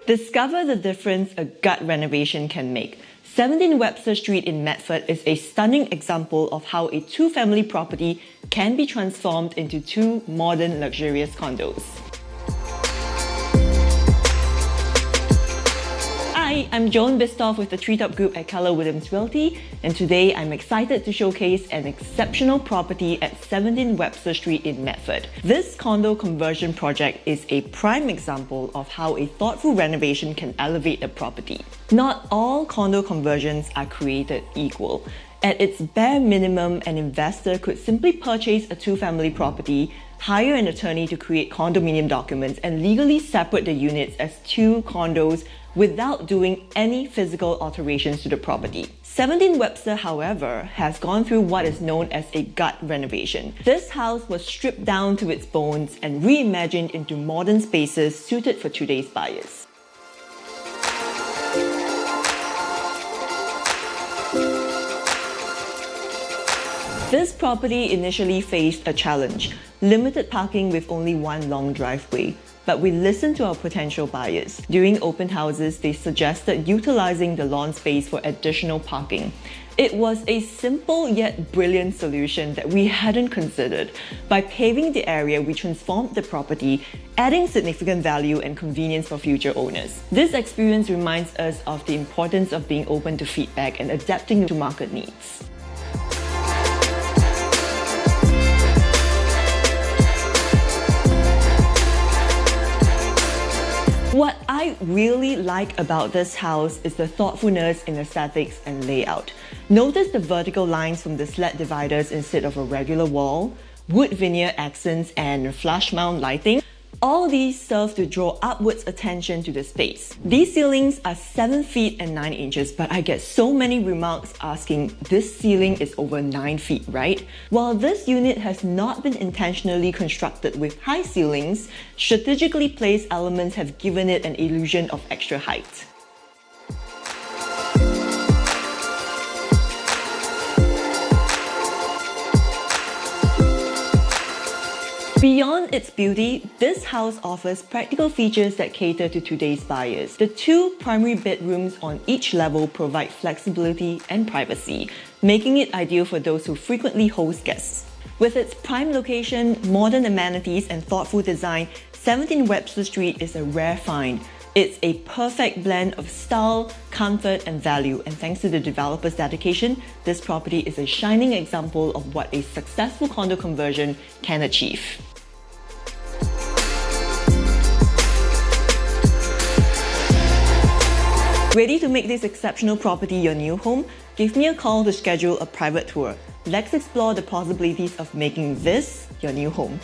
Discover the difference a gut renovation can make. 17 Webster Street in Medford is a stunning example of how a two-family property can be transformed into two modern luxurious condos. Hi, I'm Joan Bistoff with the Treetop Group at Keller Williams Realty, and today I'm excited to showcase an exceptional property at 17 Webster Street in Medford. This condo conversion project is a prime example of how a thoughtful renovation can elevate a property. Not all condo conversions are created equal. At its bare minimum, an investor could simply purchase a two-family property, hire an attorney to create condominium documents, and legally separate the units as two condos without doing any physical alterations to the property. 17 Webster, however, has gone through what is known as a gut renovation. This house was stripped down to its bones and reimagined into modern spaces suited for today's buyers. This property initially faced a challenge: limited parking with only one long driveway. But we listened to our potential buyers. During open houses, they suggested utilizing the lawn space for additional parking. It was a simple yet brilliant solution that we hadn't considered. By paving the area, we transformed the property, adding significant value and convenience for future owners. This experience reminds us of the importance of being open to feedback and adapting to market needs. What I really like about this house is the thoughtfulness in aesthetics and layout. Notice the vertical lines from the sled dividers instead of a regular wall, wood veneer accents, and flush mount lighting. All these serve to draw upwards attention to the space. These ceilings are 7 feet and 9 inches, but I get so many remarks asking, this ceiling is over 9 feet, right? While this unit has not been intentionally constructed with high ceilings, strategically placed elements have given it an illusion of extra height. Beyond its beauty, this house offers practical features that cater to today's buyers. The two primary bedrooms on each level provide flexibility and privacy, making it ideal for those who frequently host guests. With its prime location, modern amenities, and thoughtful design, 17 Webster Street is a rare find. It's a perfect blend of style, comfort, and value, and thanks to the developer's dedication, this property is a shining example of what a successful condo conversion can achieve. Ready to make this exceptional property your new home? Give me a call to schedule a private tour. Let's explore the possibilities of making this your new home.